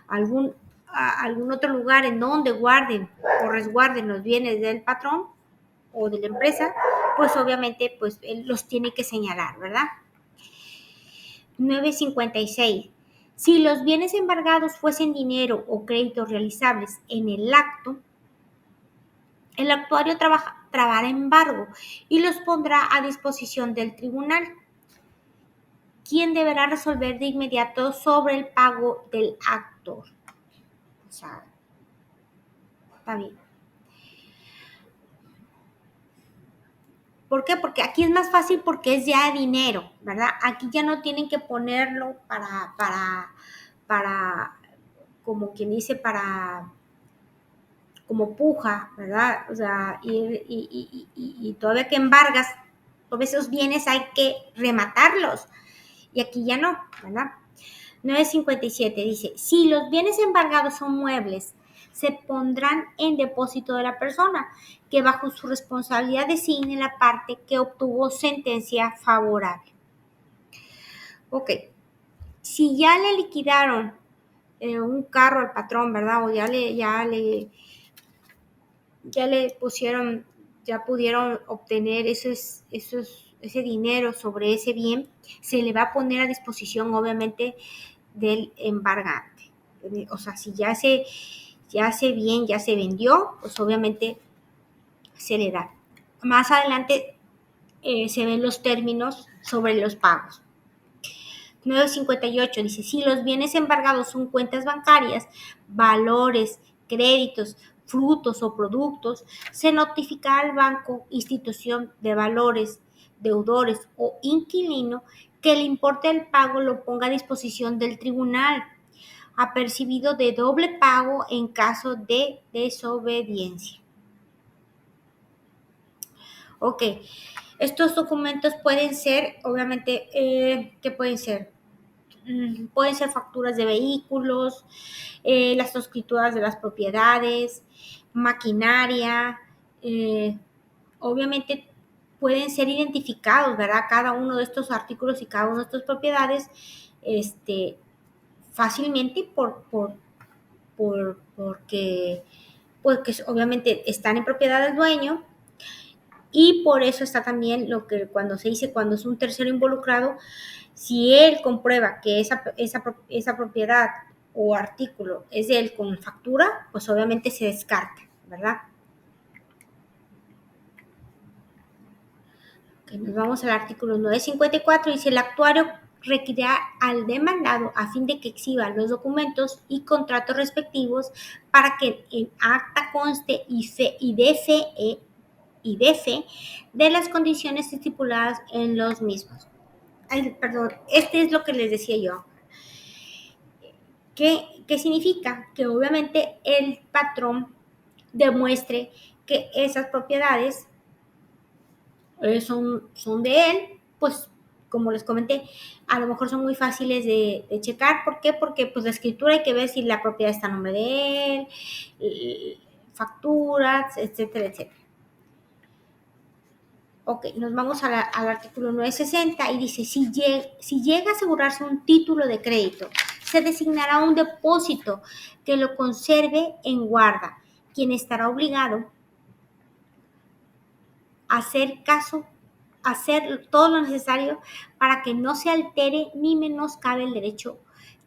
algún otro lugar en donde guarden o resguarden los bienes del patrón o de la empresa, pues obviamente pues él los tiene que señalar, ¿verdad? 956. Si los bienes embargados fuesen dinero o créditos realizables en el acto, el actuario trabará embargo y los pondrá a disposición del tribunal, quien deberá resolver de inmediato sobre el pago del actor. O sea, está bien. ¿Por qué? Porque aquí es más fácil porque es ya dinero, ¿verdad? Aquí ya no tienen que ponerlo para como quien dice, como puja, ¿verdad? O sea, y todavía que embargas, todos esos bienes hay que rematarlos. Y aquí ya no, ¿verdad? 957 dice, si los bienes embargados son muebles, se pondrán en depósito de la persona, que bajo su responsabilidad designe la parte que obtuvo sentencia favorable. Ok, si ya le liquidaron un carro al patrón, ¿verdad? O ya le pusieron, ya pudieron obtener ese dinero sobre ese bien, se le va a poner a disposición, obviamente, del embargante. O sea, si ya ese bien ya se vendió, pues obviamente se le da. Más adelante se ven los términos sobre los pagos. 958 dice, si los bienes embargados son cuentas bancarias, valores, créditos, frutos o productos, se notificará al banco, institución de valores, deudores o inquilino que el importe del pago lo ponga a disposición del tribunal, apercibido de doble pago en caso de desobediencia. Ok, estos documentos pueden ser, obviamente, ¿qué pueden ser? Pueden ser facturas de vehículos, las escrituras de las propiedades, maquinaria, obviamente pueden ser identificados, ¿verdad? Cada uno de estos artículos y cada una de estas propiedades, fácilmente porque obviamente están en propiedad del dueño. Y por eso está también lo que cuando se dice, cuando es un tercero involucrado, si él comprueba que esa propiedad o artículo es de él con factura, pues obviamente se descarta, ¿verdad? Okay, nos vamos al artículo 954, dice el actuario requerirá al demandado a fin de que exhiba los documentos y contratos respectivos para que en acta conste y dé fe de las condiciones estipuladas en los mismos. Ay, perdón, este es lo que les decía yo. ¿Qué significa? Que obviamente el patrón demuestre que esas propiedades son de él, pues como les comenté, a lo mejor son muy fáciles de checar. ¿Por qué? Porque pues la escritura hay que ver si la propiedad está a nombre de él, facturas, etcétera, etcétera. Ok, nos vamos al artículo 960 y dice, si llega a asegurarse un título de crédito, se designará un depósito que lo conserve en guarda, quien estará obligado a hacer todo lo necesario para que no se altere ni menoscabe el derecho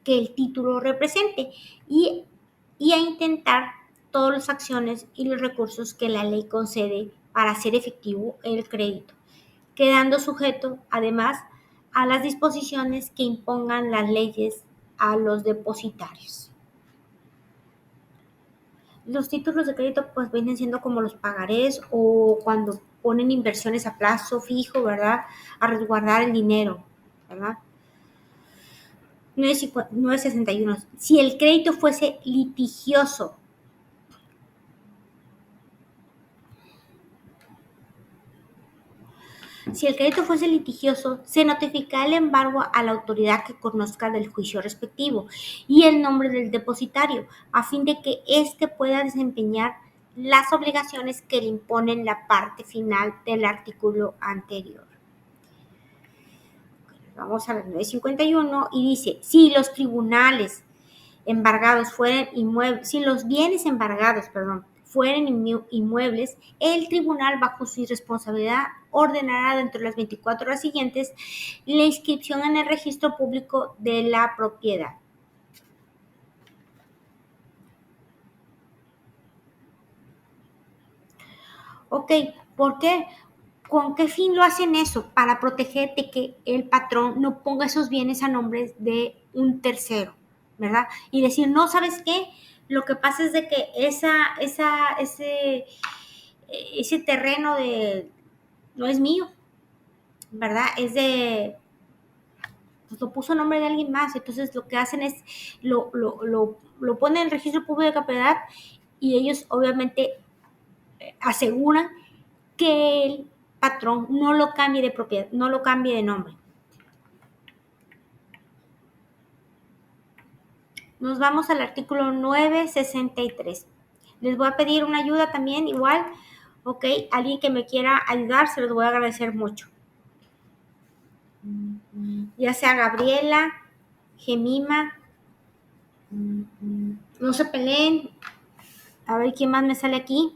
que el título represente y a intentar todas las acciones y los recursos que la ley concede para hacer efectivo el crédito, quedando sujeto, además, a las disposiciones que impongan las leyes a los depositarios. Los títulos de crédito pues vienen siendo como los pagarés o cuando ponen inversiones a plazo fijo, ¿verdad? A resguardar el dinero, ¿verdad? 961. Si el crédito fuese litigioso, se notificará el embargo a la autoridad que conozca del juicio respectivo y el nombre del depositario, a fin de que éste pueda desempeñar las obligaciones que le imponen la parte final del artículo anterior. Vamos a la 951 y dice, si los tribunales embargados fueren inmuebles, si los bienes embargados, fueren inmuebles, el tribunal bajo su responsabilidad ordenará dentro de las 24 horas siguientes la inscripción en el registro público de la propiedad. Ok, ¿por qué? ¿Con qué fin lo hacen eso? Para proteger de que el patrón no ponga esos bienes a nombre de un tercero, ¿verdad? Y decir, no, ¿sabes qué? Lo que pasa es de que ese terreno no es mío, ¿verdad? Es de pues lo puso a nombre de alguien más. Entonces lo que hacen es, lo ponen en el registro público de propiedad y ellos obviamente aseguran que el patrón no lo cambie de propiedad, no lo cambie de nombre. Nos vamos al artículo 963. Les voy a pedir una ayuda también, igual, ok, alguien que me quiera ayudar, se los voy a agradecer mucho. Ya sea Gabriela, Gemima, no se peleen. A ver quién más me sale aquí.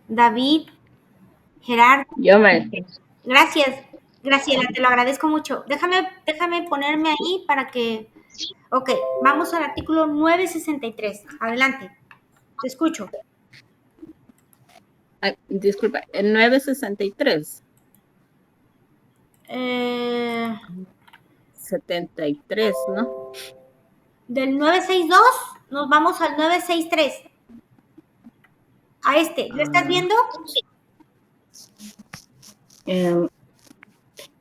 David, Gerardo. Yo, maestra. Gracias, Graciela, te lo agradezco mucho. Déjame ponerme ahí para que... Ok, vamos al artículo 963. Adelante, te escucho. Disculpa, el 963. 73, ¿no? Del 962 nos vamos al 963. A este, ¿lo estás viendo?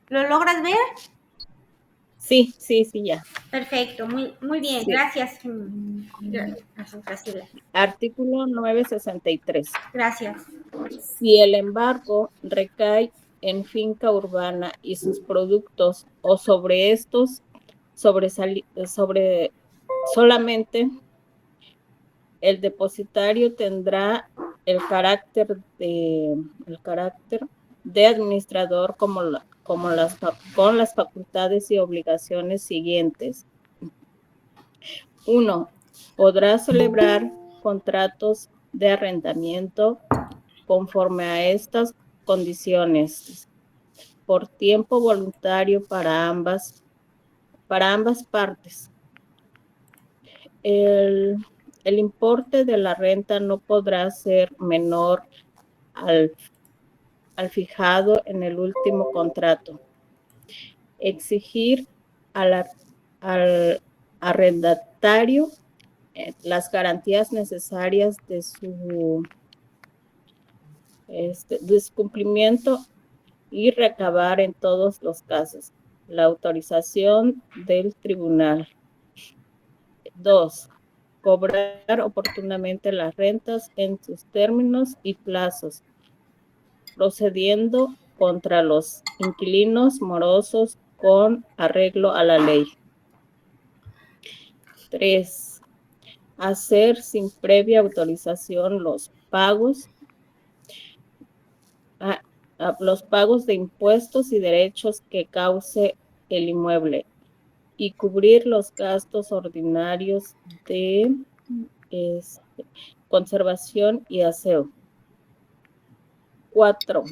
¿Lo logras ver? Sí, ya. Perfecto, muy bien, Sí. gracias. Gracias. Artículo 963. Gracias. Si el embargo recae en finca urbana y sus productos o sobre estos solamente el depositario tendrá el carácter de administrador con las facultades y obligaciones siguientes. 1. Podrá celebrar contratos de arrendamiento conforme a estas condiciones por tiempo voluntario para ambas partes. El importe de la renta no podrá ser menor al fijado en el último contrato. Exigir al arrendatario las garantías necesarias de su cumplimiento y recabar en todos los casos la autorización del tribunal. 2. Cobrar oportunamente las rentas en sus términos y plazos, procediendo contra los inquilinos morosos con arreglo a la ley. 3. Hacer sin previa autorización los pagos de impuestos y derechos que cause el inmueble y cubrir los gastos ordinarios de conservación y aseo. 4.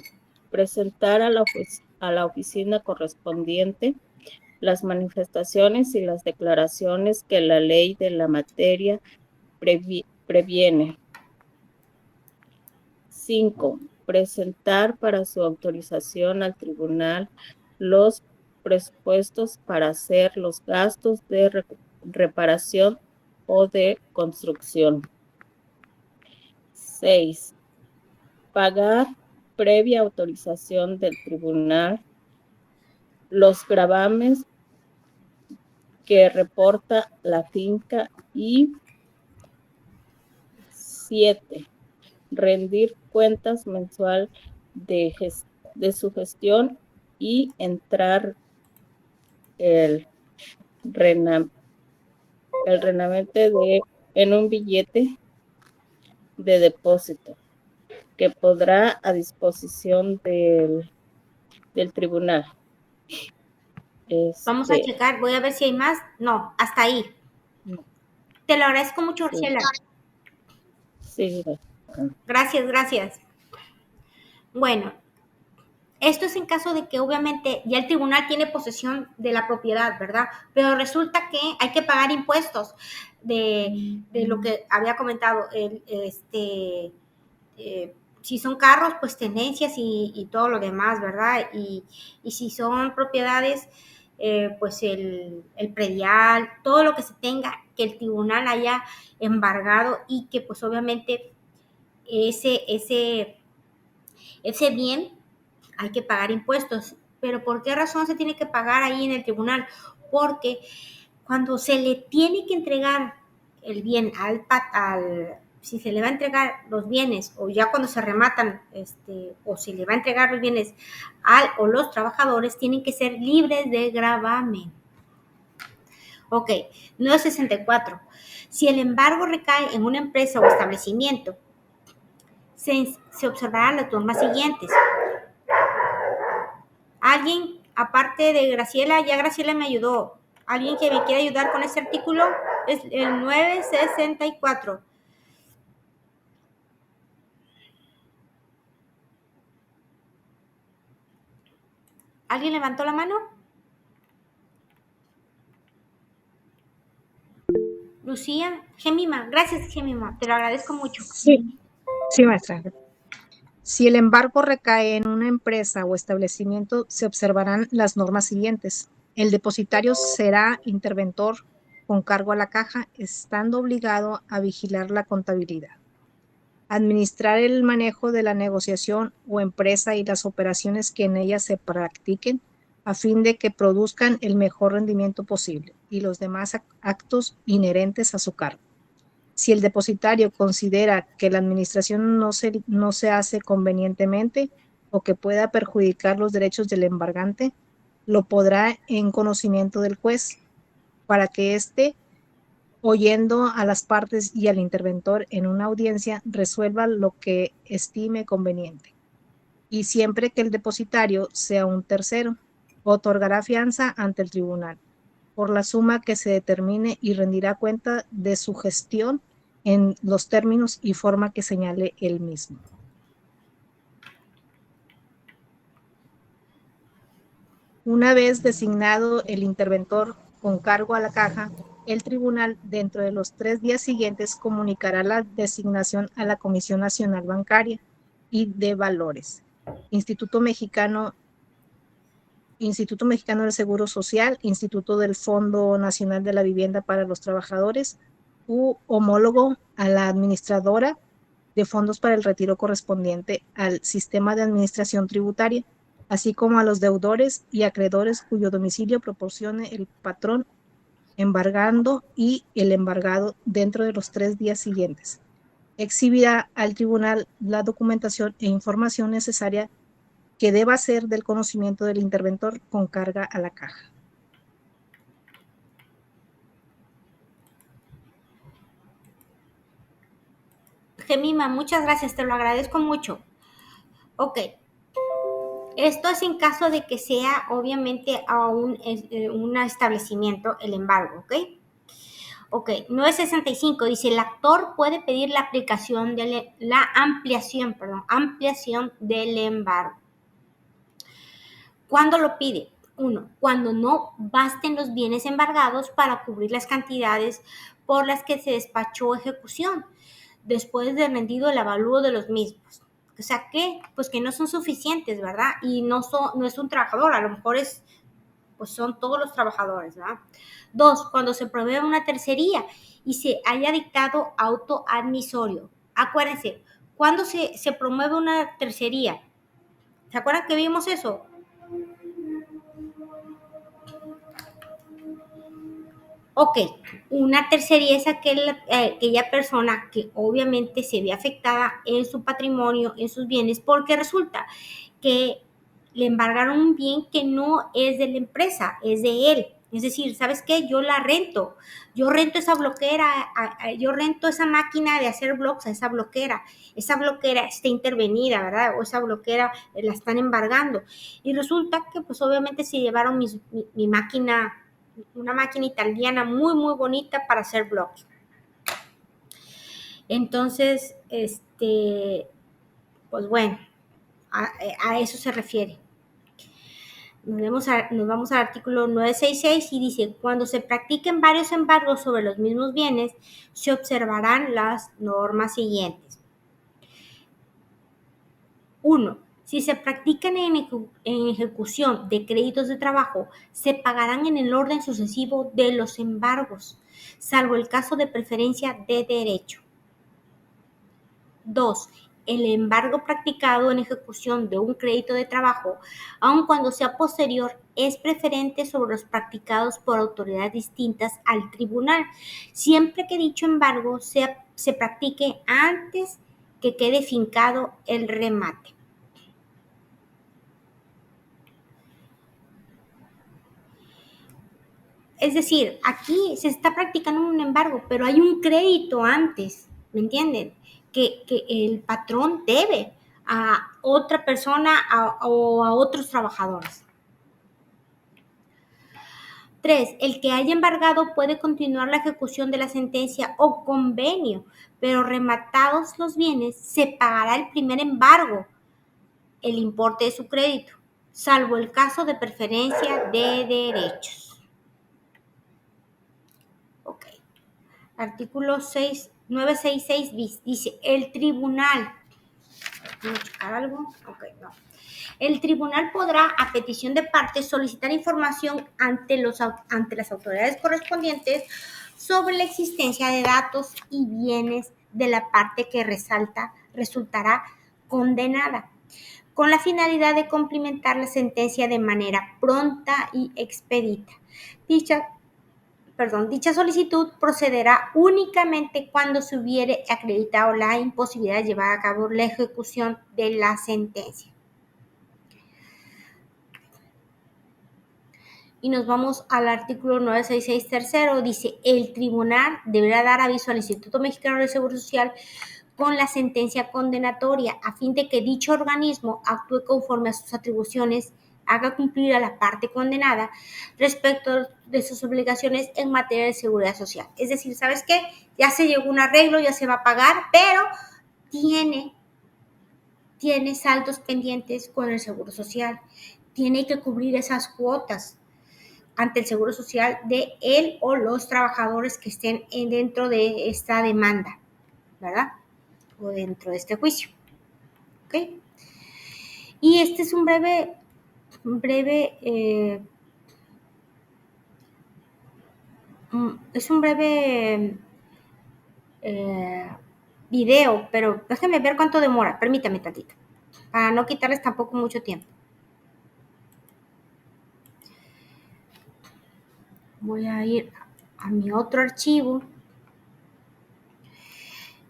Presentar a la oficina correspondiente las manifestaciones y las declaraciones que la ley de la materia previene. 5. Presentar para su autorización al tribunal los presupuestos para hacer los gastos de reparación o de construcción. 6. Pagar previa autorización del tribunal los gravames que reporta la finca y 7. Rendir cuentas mensual de su gestión y entrar el remanente en un billete de depósito que podrá a disposición del tribunal. Vamos a checar, voy a ver si hay más. No, hasta ahí. Te lo agradezco mucho, Graciela. Sí. Gracias. Bueno, esto es en caso de que obviamente ya el tribunal tiene posesión de la propiedad, ¿verdad? Pero resulta que hay que pagar impuestos de lo que había comentado, si son carros, pues tenencias y todo lo demás, ¿verdad? Y si son propiedades, pues el predial, todo lo que se tenga, que el tribunal haya embargado y que pues obviamente ese bien hay que pagar impuestos. pero ¿por qué razón se tiene que pagar ahí en el tribunal? Porque cuando se le tiene que entregar el bien si se le va a entregar los bienes, o ya cuando se rematan, o se le va a entregar los bienes o los trabajadores, tienen que ser libres de gravamen. Ok, 964. Si el embargo recae en una empresa o establecimiento, se observarán las normas siguientes. Alguien, aparte de Graciela, ya Graciela me ayudó. ¿Alguien que me quiera ayudar con este artículo? Es el 964. ¿Alguien levantó la mano? Lucía, Gemima, gracias Gemima, te lo agradezco mucho. Sí, maestra. Si el embargo recae en una empresa o establecimiento, se observarán las normas siguientes. El depositario será interventor con cargo a la caja, estando obligado a vigilar la contabilidad, administrar el manejo de la negociación o empresa y las operaciones que en ella se practiquen, a fin de que produzcan el mejor rendimiento posible, y los demás actos inherentes a su cargo. Si el depositario considera que la administración no se hace convenientemente o que pueda perjudicar los derechos del embargante, lo podrá en conocimiento del juez, para que éste, oyendo a las partes y al interventor en una audiencia, resuelva lo que estime conveniente. Y siempre que el depositario sea un tercero, otorgará fianza ante el tribunal por la suma que se determine y rendirá cuenta de su gestión en los términos y forma que señale él mismo. Una vez designado el interventor con cargo a la caja, el tribunal, dentro de los 3 días siguientes, comunicará la designación a la Comisión Nacional Bancaria y de Valores, Instituto Mexicano del Seguro Social, Instituto del Fondo Nacional de la Vivienda para los Trabajadores, u homólogo a la administradora de fondos para el retiro correspondiente al sistema de administración tributaria, así como a los deudores y acreedores cuyo domicilio proporcione el patrón embargando y el embargado dentro de los 3 días siguientes. Exhibirá al tribunal la documentación e información necesaria que deba ser del conocimiento del interventor con carga a la caja. Gemima, muchas gracias, te lo agradezco mucho. Ok. Esto es en caso de que sea, obviamente, a un establecimiento el embargo, ¿ok? Ok, 965 dice, el actor puede pedir la ampliación del embargo. ¿Cuándo lo pide? 1. Cuando no basten los bienes embargados para cubrir las cantidades por las que se despachó ejecución, después de rendido el avalúo de los mismos. O sea, que pues que no son suficientes, ¿verdad? Y no es un trabajador, a lo mejor pues son todos los trabajadores, ¿verdad? 2. Cuando se provee una tercería y se haya dictado auto admisorio. Acuérdense, cuando se promueve una tercería, ¿se acuerdan que vimos eso? Ok, una tercería es aquella persona que obviamente se ve afectada en su patrimonio, en sus bienes, porque resulta que le embargaron un bien que no es de la empresa, es de él. Es decir, ¿sabes qué? Yo la rento. Yo rento esa bloquera, yo rento esa máquina de hacer blogs a esa bloquera. Esa bloquera está intervenida, ¿verdad? O esa bloquera la están embargando. Y resulta que pues obviamente se llevaron mi máquina, una máquina italiana muy, muy bonita para hacer blogs. Entonces, pues bueno, a eso se refiere. Nos vamos al artículo 966 y dice, cuando se practiquen varios embargos sobre los mismos bienes, se observarán las normas siguientes. 1. Si se practican en ejecución de créditos de trabajo, se pagarán en el orden sucesivo de los embargos, salvo el caso de preferencia de derecho. 2. el embargo practicado en ejecución de un crédito de trabajo, aun cuando sea posterior, es preferente sobre los practicados por autoridades distintas al tribunal, siempre que dicho embargo se practique antes que quede fincado el remate. Es decir, aquí se está practicando un embargo, pero hay un crédito antes, ¿me entienden? Que el patrón debe a otra persona o a otros trabajadores. 3. El que haya embargado puede continuar la ejecución de la sentencia o convenio, pero rematados los bienes, se pagará el primer embargo, el importe de su crédito, salvo el caso de preferencia de derechos. Ok. Artículo 966 bis dice, el tribunal, ¿vamos a checar algo? Ok, no. El tribunal podrá, a petición de partes, solicitar información ante las autoridades correspondientes sobre la existencia de datos y bienes de la parte que resultará condenada, con la finalidad de cumplimentar la sentencia de manera pronta y expedita. Dicha solicitud procederá únicamente cuando se hubiere acreditado la imposibilidad de llevar a cabo la ejecución de la sentencia. Y nos vamos al artículo 966 tercero, dice, el tribunal deberá dar aviso al Instituto Mexicano del Seguro Social con la sentencia condenatoria a fin de que dicho organismo actúe conforme a sus atribuciones, haga cumplir a la parte condenada respecto de sus obligaciones en materia de seguridad social. Es decir, ¿sabes qué? Ya se llegó a un arreglo, ya se va a pagar, pero tiene saldos pendientes con el Seguro Social. Tiene que cubrir esas cuotas ante el Seguro Social de él o los trabajadores que estén dentro de esta demanda, ¿verdad? O dentro de este juicio. ¿Ok? Y este es un breve video, pero déjenme ver cuánto demora, permítame tantito, para no quitarles tampoco mucho tiempo. Voy a ir a mi otro archivo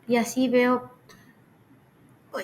y así veo. Uy.